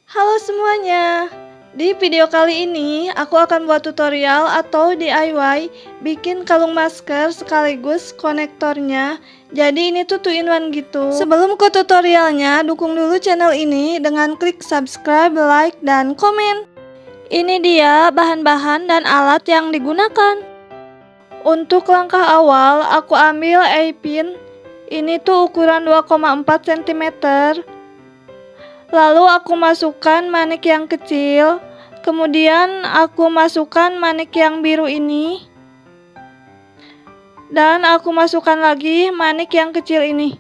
Halo semuanya. Di video kali ini aku akan buat tutorial atau DIY bikin kalung masker sekaligus konektornya. Jadi ini tuh 2-in-1 gitu. Sebelum ke tutorialnya, dukung dulu channel ini dengan klik subscribe, like, dan komen. Ini dia bahan-bahan dan alat yang digunakan. Untuk langkah awal, aku ambil eye-pin. Ini tuh ukuran 2,4 cm. Lalu aku masukkan manik yang kecil. Kemudian aku masukkan manik yang biru ini. Dan aku masukkan lagi manik yang kecil ini.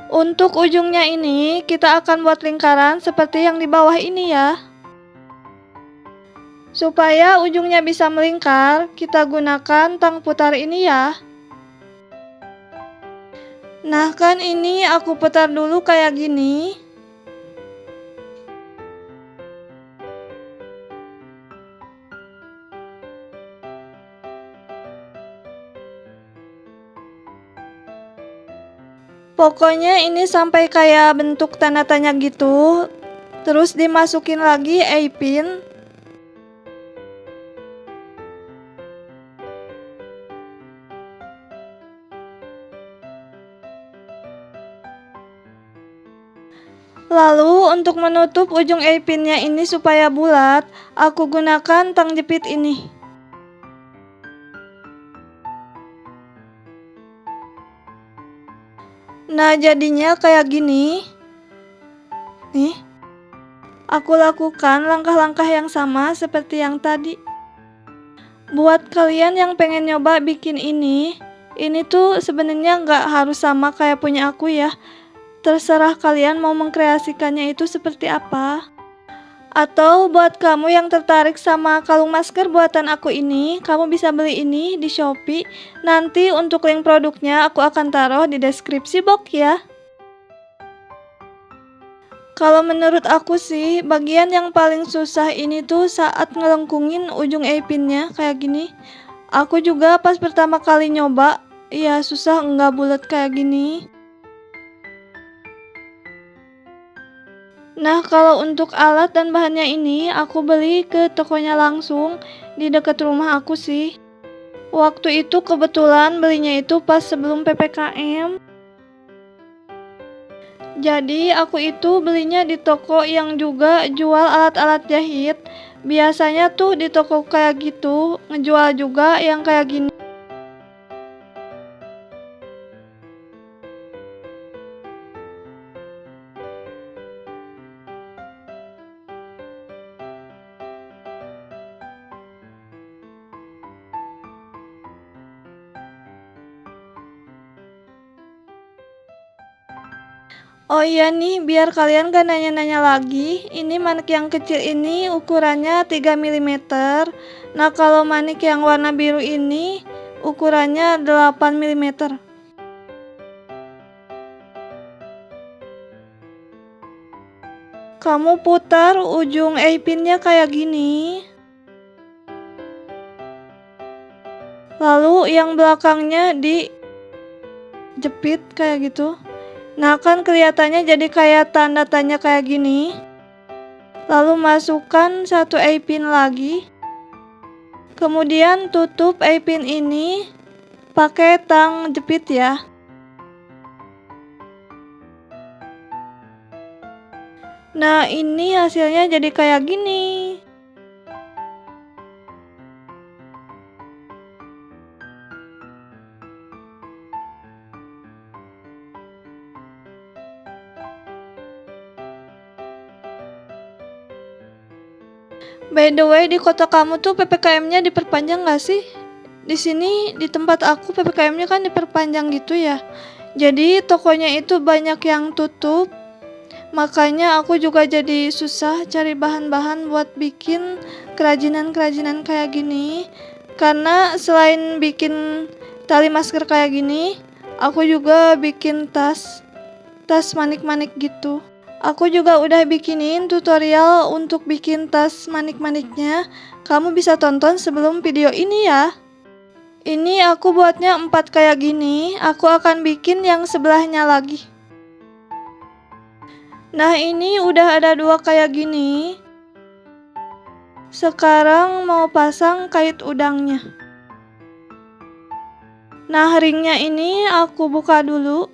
Untuk ujungnya ini kita akan buat lingkaran seperti yang di bawah ini ya. Supaya ujungnya bisa melingkar, kita gunakan tang putar ini ya. Nah kan ini aku putar dulu kayak gini. Pokoknya ini sampai kayak bentuk tanda tanya gitu. Terus dimasukin lagi eye-pin. Lalu untuk menutup ujung eye-pinnya ini supaya bulat, aku gunakan tang jepit ini. Nah jadinya kayak gini. Nih, aku lakukan langkah-langkah yang sama seperti yang tadi. Buat kalian yang pengen nyoba bikin ini tuh sebenarnya nggak harus sama kayak punya aku ya. Terserah kalian mau mengkreasikannya itu seperti apa. Atau buat kamu yang tertarik sama kalung masker buatan aku ini, kamu bisa beli ini di Shopee. Nanti untuk link produknya aku akan taruh di deskripsi box ya. Kalau menurut aku sih, bagian yang paling susah ini tuh saat ngelengkungin ujung eye-pinnya kayak gini. Aku juga pas pertama kali nyoba, ya susah nggak bulat kayak gini. Nah kalau untuk alat dan bahannya ini aku beli ke tokonya langsung di dekat rumah aku sih. Waktu itu kebetulan belinya itu pas sebelum PPKM. Jadi aku itu belinya di toko yang juga jual alat-alat jahit. Biasanya tuh di toko kayak gitu ngejual juga yang kayak gini. Oh iya nih, biar kalian gak nanya-nanya lagi, ini manik yang kecil ini ukurannya 3 mm. Nah kalau manik yang warna biru ini ukurannya 8 mm. Kamu putar ujung eye-pinnya kayak gini. Lalu yang belakangnya dijepit kayak gitu. Nah kan kelihatannya jadi kayak tanda tanya kayak gini. Lalu masukkan satu eye-pin lagi. Kemudian tutup eye-pin ini pakai tang jepit ya. Nah ini hasilnya jadi kayak gini. By the way, di kota kamu tuh PPKM-nya diperpanjang nggak sih? Di sini di tempat aku PPKM-nya kan diperpanjang gitu ya. Jadi tokonya itu banyak yang tutup. Makanya aku juga jadi susah cari bahan-bahan buat bikin kerajinan-kerajinan kayak gini. Karena selain bikin tali masker kayak gini, aku juga bikin tas manik-manik gitu. Aku juga udah bikinin tutorial untuk bikin tas manik-maniknya. Kamu bisa tonton sebelum video ini ya. Ini aku buatnya 4 kayak gini. Aku akan bikin yang sebelahnya lagi. Nah, ini udah ada 2 kayak gini. Sekarang mau pasang kait udangnya. Nah, ringnya ini aku buka dulu.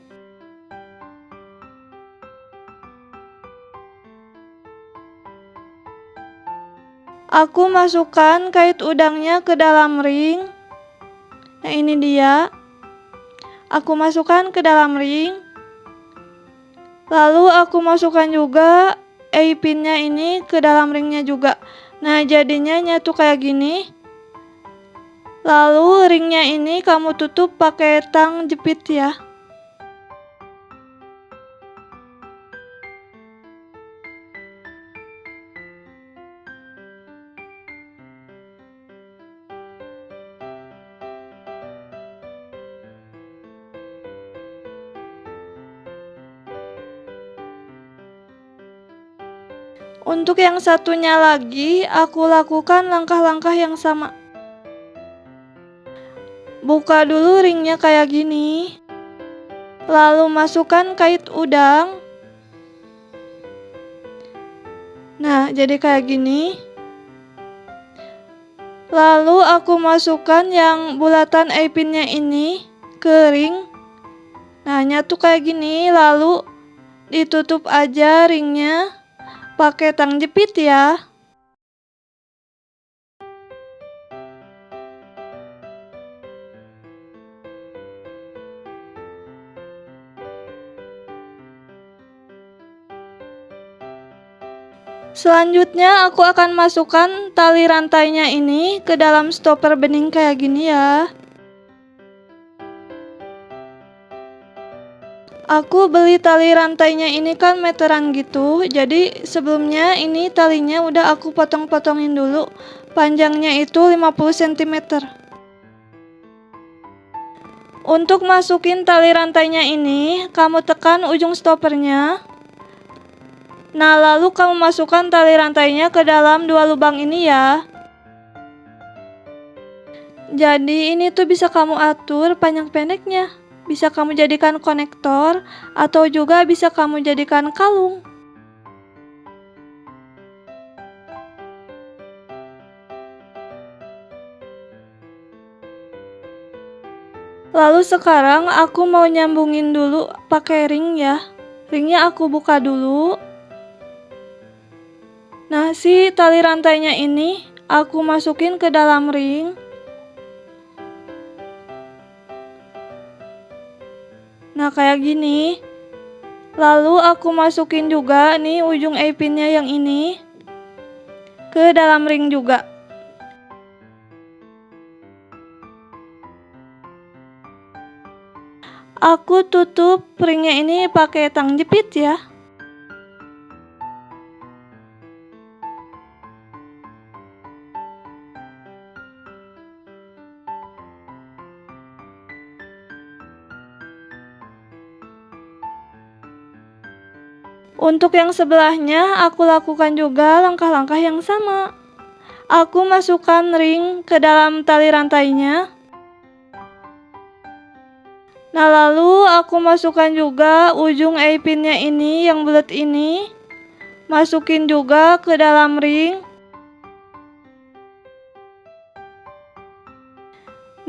Aku masukkan kait udangnya ke dalam ring. Nah, ini dia. Aku masukkan ke dalam ring. Lalu aku masukkan juga eye-pinnya ini ke dalam ringnya juga. Nah, jadinya nyatu kayak gini. Lalu ringnya ini kamu tutup pakai tang jepit ya. Untuk yang satunya lagi, aku lakukan langkah-langkah yang sama. Buka dulu ringnya kayak gini. Lalu masukkan kait udang. Nah, jadi kayak gini. Lalu aku masukkan yang bulatan eye-pinnya ini ke ring. Nah, nyatu kayak gini. Lalu ditutup aja ringnya pakai tang jepit ya. Selanjutnya aku akan masukkan tali rantainya ini ke dalam stopper bening kayak gini ya. Aku beli tali rantainya ini kan meteran gitu. Jadi sebelumnya ini talinya udah aku potong-potongin dulu. Panjangnya itu 50 cm. Untuk masukin tali rantainya ini, kamu tekan ujung stoppernya. Nah, lalu kamu masukkan tali rantainya ke dalam 2 lubang ini ya. Jadi ini tuh bisa kamu atur panjang pendeknya. Bisa kamu jadikan konektor atau juga bisa kamu jadikan kalung. Lalu sekarang aku mau nyambungin dulu pakai ring ya. Ringnya aku buka dulu. Nah, si tali rantainya ini aku masukin ke dalam ring. Nah, kayak gini. Lalu aku masukin juga nih ujung eye-pinnya yang ini ke dalam ring juga. Aku tutup ringnya ini pakai tang jepit ya. Untuk yang sebelahnya, aku lakukan juga langkah-langkah yang sama. Aku masukkan ring ke dalam tali rantainya. Nah, lalu aku masukkan juga ujung eye-pinnya ini yang bulat ini. Masukin juga ke dalam ring.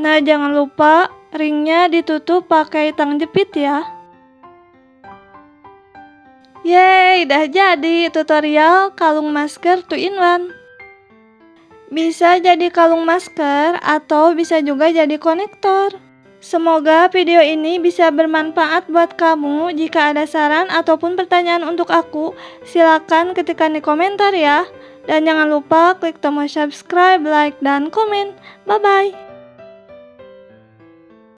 Nah, jangan lupa ringnya ditutup pakai tang jepit ya. Yeay, udah jadi tutorial kalung masker 2-in-1. Bisa jadi kalung masker atau bisa juga jadi konektor. Semoga video ini bisa bermanfaat buat kamu. Jika ada saran ataupun pertanyaan untuk aku, silakan ketikkan di komentar ya. Dan jangan lupa klik tombol subscribe, like, dan komen. Bye-bye.